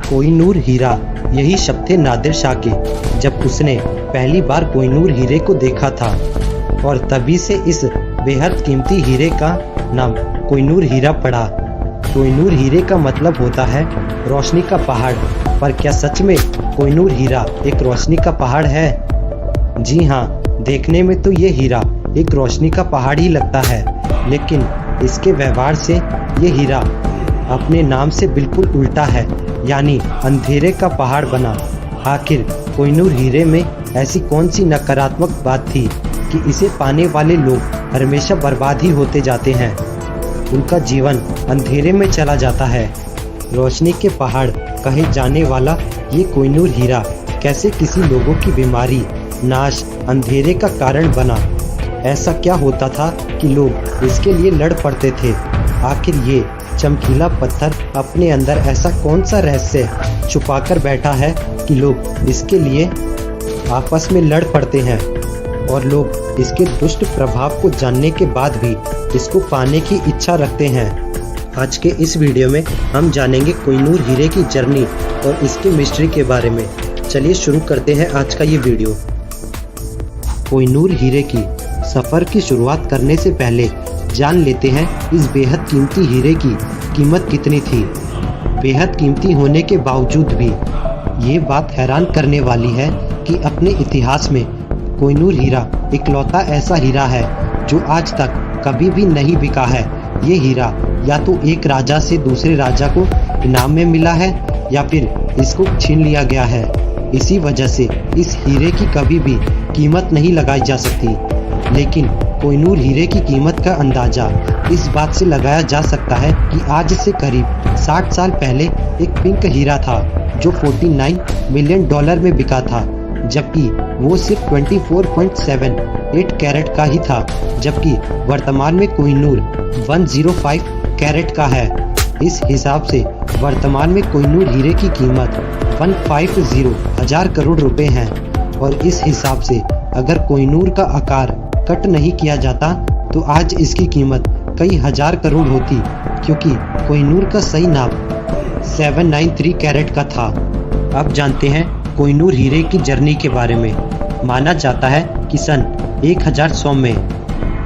कोहिनूर हीरा, यही शब्द थे नादिर शाह के जब उसने पहली बार कोहिनूर हीरे को देखा था, और तभी से इस बेहद कीमती हीरे का नाम कोहिनूर हीरा पड़ा। कोहिनूर हीरे का मतलब होता है रोशनी का पहाड़, पर क्या सच में कोहिनूर हीरा एक रोशनी का पहाड़ है? जी हाँ, देखने में तो ये हीरा एक रोशनी का पहाड़ ही लगता है, लेकिन इसके व्यवहार से ये हीरा अपने नाम से बिल्कुल उल्टा है, यानी अंधेरे का पहाड़ बना। आखिर कोहिनूर हीरे में ऐसी कौन सी नकारात्मक बात थी कि इसे पाने वाले लोग हमेशा बर्बाद ही होते जाते हैं, उनका जीवन अंधेरे में चला जाता है। रोशनी के पहाड़ कहे जाने वाला ये कोहिनूर हीरा कैसे किसी लोगों की बीमारी, नाश, अंधेरे का कारण बना? ऐसा क्या होता था कि लोग इसके लिए लड़ पड़ते थे? आखिर ये चमकीला पत्थर अपने अंदर ऐसा कौन सा रहस्य छुपाकर बैठा है कि लोग इसके लिए आपस में लड़ पड़ते हैं, और लोग इसके दुष्ट प्रभाव को जानने के बाद भी इसको पाने की इच्छा रखते हैं। आज के इस वीडियो में हम जानेंगे कोहिनूर हीरे की जर्नी और इसके मिस्ट्री के बारे में। चलिए शुरू करते हैं आज का ये वीडियो। कोहिनूर हीरे की सफ़र की शुरुआत करने से पहले जान लेते हैं इस बेहद कीमती हीरे की कीमत कितनी थी। बेहद कीमती होने के बावजूद भी ये बात हैरान करने वाली है कि अपने इतिहास में कोहिनूर हीरा इकलौता ऐसा हीरा है जो आज तक कभी भी नहीं बिका है। ये हीरा या तो एक राजा से दूसरे राजा को इनाम में मिला है या फिर इसको छीन लिया गया है। इसी वजह से इस हीरे की कभी भी कीमत नहीं लगाई जा सकती। लेकिन कोहिनूर हीरे की कीमत का अंदाज़ा इस बात से लगाया जा सकता है कि आज से करीब 60 साल पहले एक पिंक हीरा था जो $49 मिलियन में बिका था, जबकि वो सिर्फ 24.78 कैरेट का ही था, जबकि वर्तमान में कोहिनूर 105 कैरेट का है। इस हिसाब से वर्तमान में कोहिनूर हीरे की कीमत 150,000 करोड़ रुपए है, और इस हिसाब से अगर कोहिनूर का आकार कट नहीं किया जाता तो आज इसकी कीमत कई हजार करोड़ होती, क्योंकि कोहिनूर का सही नाम 793 कैरेट का था। अब जानते हैं कोहिनूर हीरे की जर्नी के बारे में। माना जाता है कि सन 1100 में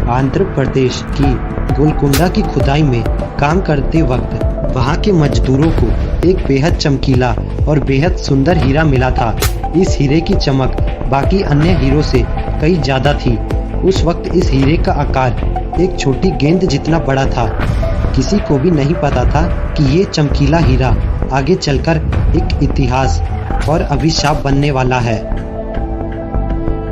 आंध्र प्रदेश की गोलकुंडा की खुदाई में काम करते वक्त वहां के मजदूरों को एक बेहद चमकीला और बेहद सुंदर हीरा मिला था। इस हीरे की चमक बाकी अन्य हीरों से कई ज़्यादा थी। उस वक्त इस हीरे का आकार एक छोटी गेंद जितना बड़ा था। किसी को भी नहीं पता था कि ये चमकीला हीरा आगे चलकर एक इतिहास और अभिशाप बनने वाला है।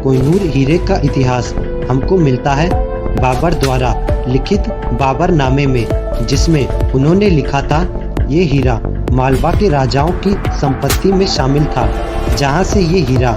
कोहिनूर हीरे का इतिहास हमको मिलता है बाबर द्वारा लिखित बाबरनामे में, जिसमें उन्होंने लिखा था ये हीरा मालवा के राजाओं की संपत्ति में शामिल था, जहां से ये हीरा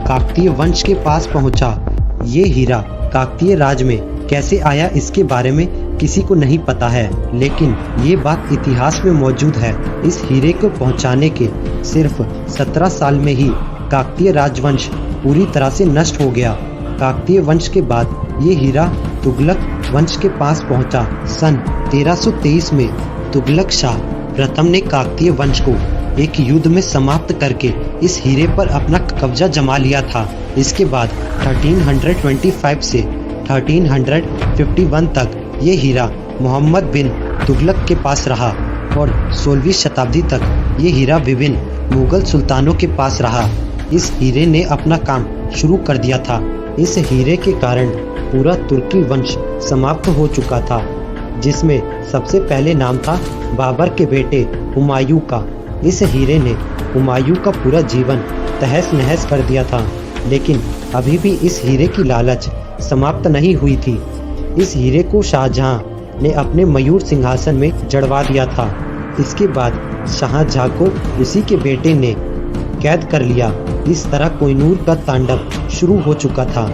काकतीय वंश के पास पहुंचा। ये हीरा काकतीय राज में कैसे आया इसके बारे में किसी को नहीं पता है, लेकिन ये बात इतिहास में मौजूद है। इस हीरे को पहुंचाने के सिर्फ 17 साल में ही काकतीय राजवंश पूरी तरह से नष्ट हो गया। काकतीय वंश के बाद ये हीरा तुगलक वंश के पास पहुंचा। सन 1323 में तुगलक शाह प्रथम ने काकतीय वंश को एक युद्ध में समाप्त करके इस हीरे पर अपना कब्जा जमा लिया था। इसके बाद 1325 से 1351 तक ये हीरा मोहम्मद बिन तुगलक के पास रहा, और 16वीं शताब्दी तक ये हीरा विभिन्न मुगल सुल्तानों के पास रहा। इस हीरे ने अपना काम शुरू कर दिया था। इस हीरे के कारण पूरा तुर्की वंश समाप्त हो चुका था, जिसमें सबसे पहले नाम था बाबर के बेटे हुमायूं का। इस हीरे ने हुमायूं का पूरा जीवन तहस नहस कर दिया था, लेकिन अभी भी इस हीरे की लालच समाप्त नहीं हुई थी। इस हीरे को शाहजहां ने अपने मयूर सिंहासन में जड़वा दिया था। इसके बाद शाहजहां को उसी के बेटे ने कैद कर लिया। इस तरह कोहिनूर का तांडव शुरू हो चुका था।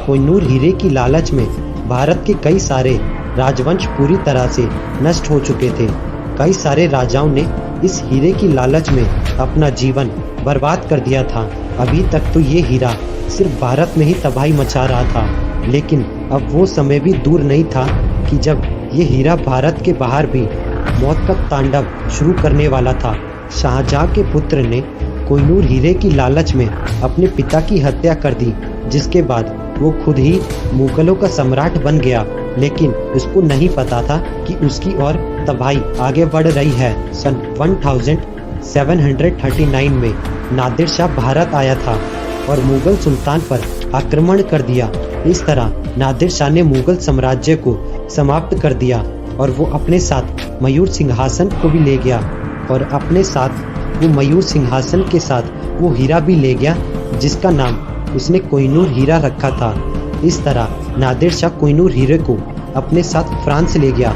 कोहिनूर हीरे की लालच में भारत के कई सारे राजवंश पूरी तरह से नष्ट हो चुके थे। कई सारे राजाओं ने इस हीरे की लालच में अपना जीवन बर्बाद कर दिया था। अभी तक तो ये हीरा सिर्फ भारत में ही तबाही मचा रहा था, लेकिन अब वो समय भी दूर नहीं था कि जब ये हीरा भारत के बाहर भी मौत का तांडव शुरू करने वाला था। शाहजहां के पुत्र ने कोहिनूर हीरे की लालच में अपने पिता की हत्या कर दी, जिसके बाद वो खुद ही मुगलों का सम्राट बन गया। लेकिन उसको नहीं पता था कि उसकी और तबाही आगे बढ़ रही है। सन 1739 में नादिर शाह भारत आया था और मुगल सुल्तान पर आक्रमण कर दिया। इस तरह नादिर शाह ने मुगल साम्राज्य को समाप्त कर दिया और वो अपने साथ मयूर सिंहासन को भी ले गया, और अपने साथ वो मयूर सिंहासन के साथ वो हीरा भी ले गया जिसका नाम उसने कोहिनूर हीरा रखा था। इस तरह नादिर शाह कोहिनूर हीरे को अपने साथ फ्रांस ले गया।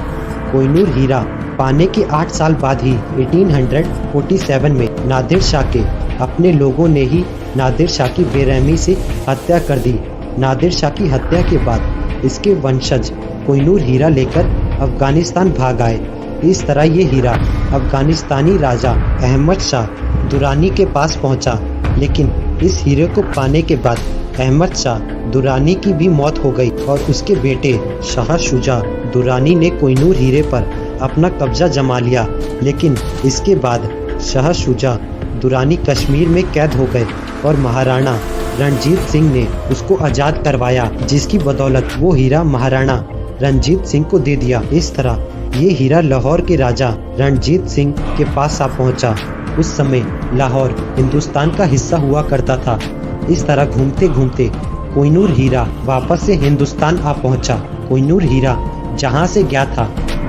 कोहिनूर हीरा पाने के 8 साल बाद ही 1847 में नादिर शाह के अपने लोगों ने ही नादिर शाह की बेरहमी से हत्या कर दी। नादिर शाह की हत्या के बाद इसके वंशज कोहिनूर हीरा लेकर अफगानिस्तान भाग आए। इस तरह ये हीरा अफगानिस्तानी राजा अहमद शाह दुरानी के पास पहुंचा, लेकिन इस हीरे को पाने के बाद अहमद शाह दुरानी की भी मौत हो गई और उसके बेटे शाह शुजा दुरानी ने कोहिनूर हीरे पर अपना कब्जा जमा लिया। लेकिन इसके बाद शाह शुजा दुरानी कश्मीर में कैद हो गए और महाराणा रणजीत सिंह ने उसको आज़ाद करवाया, जिसकी बदौलत वो हीरा महाराणा रणजीत सिंह को दे दिया। इस तरह ये हीरा लाहौर के राजा रणजीत सिंह के पास आ पहुंचा। उस समय लाहौर हिंदुस्तान का हिस्सा हुआ करता था। इस तरह घूमते घूमते कोहिनूर हीरा वापस से हिंदुस्तान आ पहुंचा। कोहिनूर हीरा जहां से गया था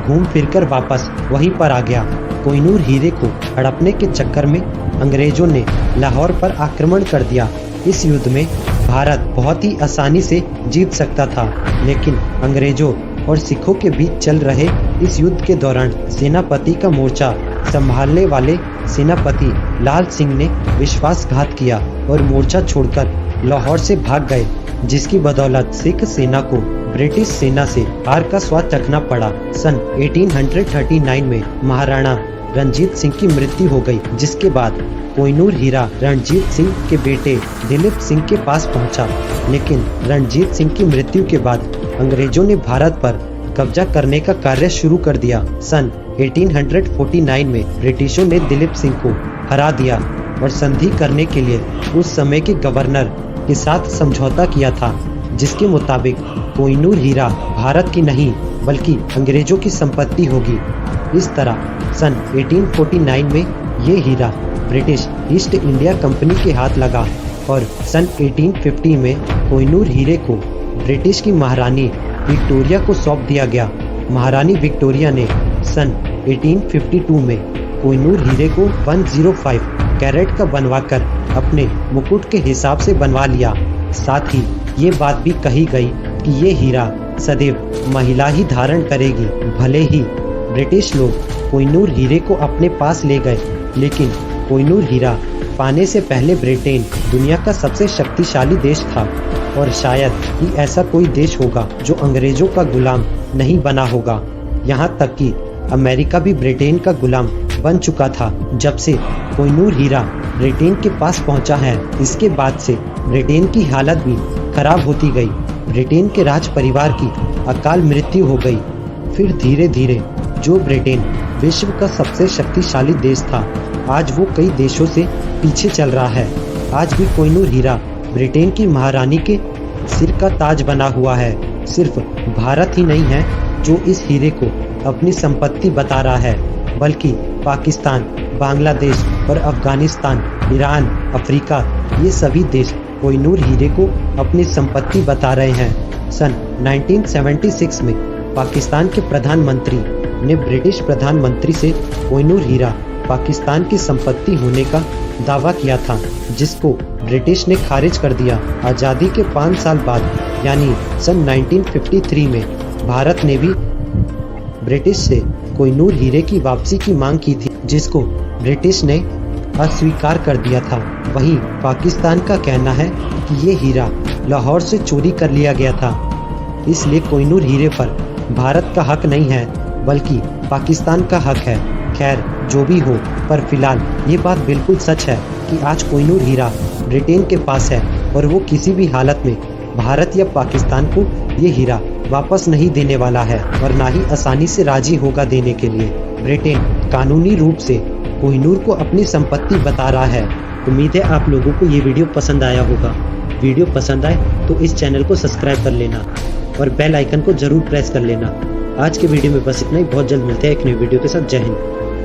घूम फिरकर वापस वहीं पर आ गया। कोहिनूर हीरे को हड़पने के चक्कर में अंग्रेजों ने लाहौर पर आक्रमण कर दिया। इस युद्ध में भारत बहुत ही आसानी से जीत सकता था, लेकिन अंग्रेजों और सिखों के बीच चल रहे इस युद्ध के दौरान सेनापति का मोर्चा संभालने वाले सेनापति लाल सिंह ने विश्वासघात किया और मोर्चा छोड़कर लाहौर से भाग गए, जिसकी बदौलत सिख सेना को ब्रिटिश सेना से हार का स्वाद चखना पड़ा। सन 1839 में महाराणा रणजीत सिंह की मृत्यु हो गई, जिसके बाद कोहिनूर हीरा रणजीत सिंह के बेटे दिलीप सिंह के पास पहुंचा। लेकिन रणजीत सिंह की मृत्यु के बाद अंग्रेजों ने भारत पर कब्जा करने का कार्य शुरू कर दिया। सन 1849 में ब्रिटिशों ने दिलीप सिंह को हरा दिया और संधि करने के लिए उस समय के गवर्नर के साथ समझौता किया था, जिसके मुताबिक कोहिनूर हीरा भारत की नहीं बल्कि अंग्रेजों की संपत्ति होगी। इस तरह सन 1849 में ये हीरा ब्रिटिश ईस्ट इंडिया कंपनी के हाथ लगा और सन 1850 में कोहिनूर हीरे को ब्रिटिश की महारानी विक्टोरिया को सौंप दिया गया। महारानी विक्टोरिया ने सन 1852 में कोहिनूर हीरे को 105 कैरेट का बनवाकर अपने मुकुट के हिसाब से बनवा लिया। साथ ही ये बात भी कही गई कि ये हीरा सदैव महिला ही धारण करेगी। भले ही ब्रिटिश लोग कोहिनूर हीरे को अपने पास ले गए, लेकिन कोहिनूर हीरा पाने से पहले ब्रिटेन दुनिया का सबसे शक्तिशाली देश था और शायद ही ऐसा कोई देश होगा जो अंग्रेजों का गुलाम नहीं बना होगा। यहाँ तक कि अमेरिका भी ब्रिटेन का गुलाम बन चुका था। जब से कोहिनूर हीरा ब्रिटेन के पास पहुँचा है, इसके बाद से ब्रिटेन की हालत भी खराब होती गई। ब्रिटेन के राज परिवार की अकाल मृत्यु हो गई। फिर धीरे धीरे जो ब्रिटेन विश्व का सबसे शक्तिशाली देश था, आज वो कई देशों से पीछे चल रहा है। आज भी कोहिनूर हीरा ब्रिटेन की महारानी के सिर का ताज बना हुआ है। सिर्फ भारत ही नहीं है जो इस हीरे को अपनी संपत्ति बता रहा है, बल्कि पाकिस्तान, बांग्लादेश और अफगानिस्तान, ईरान, अफ्रीका, ये सभी देश कोहिनूर हीरे को अपनी संपत्ति बता रहे हैं। सन 1976 में पाकिस्तान के प्रधानमंत्री ने ब्रिटिश प्रधानमंत्री से कोहिनूर हीरा पाकिस्तान की संपत्ति होने का दावा किया था, जिसको ब्रिटिश ने खारिज कर दिया। आज़ादी के 5 साल बाद यानी सन 1953 में भारत ने भी ब्रिटिश से कोहिनूर हीरे की वापसी की मांग की थी, जिसको ब्रिटिश ने अस्वीकार कर दिया था। वहीं पाकिस्तान का कहना है कि ये हीरा लाहौर से चोरी कर लिया गया था, इसलिए कोहिनूर हीरे पर भारत का हक नहीं है बल्कि पाकिस्तान का हक है। खैर जो भी हो, पर फिलहाल ये बात बिल्कुल सच है कि आज कोहिनूर हीरा ब्रिटेन के पास है और वो किसी भी हालत में भारत या पाकिस्तान को ये हीरा वापस नहीं देने वाला है और ना ही आसानी से राजी होगा देने के लिए। ब्रिटेन कानूनी रूप से कोहिनूर को अपनी संपत्ति बता रहा है। उम्मीद है आप लोगों को ये वीडियो पसंद आया होगा। वीडियो पसंद आए तो इस चैनल को सब्सक्राइब कर लेना और बेल आइकन को जरूर प्रेस कर लेना। आज के वीडियो में बस इतना ही। बहुत जल्द मिलते हैं एक नई वीडियो के साथ। जय हिंद।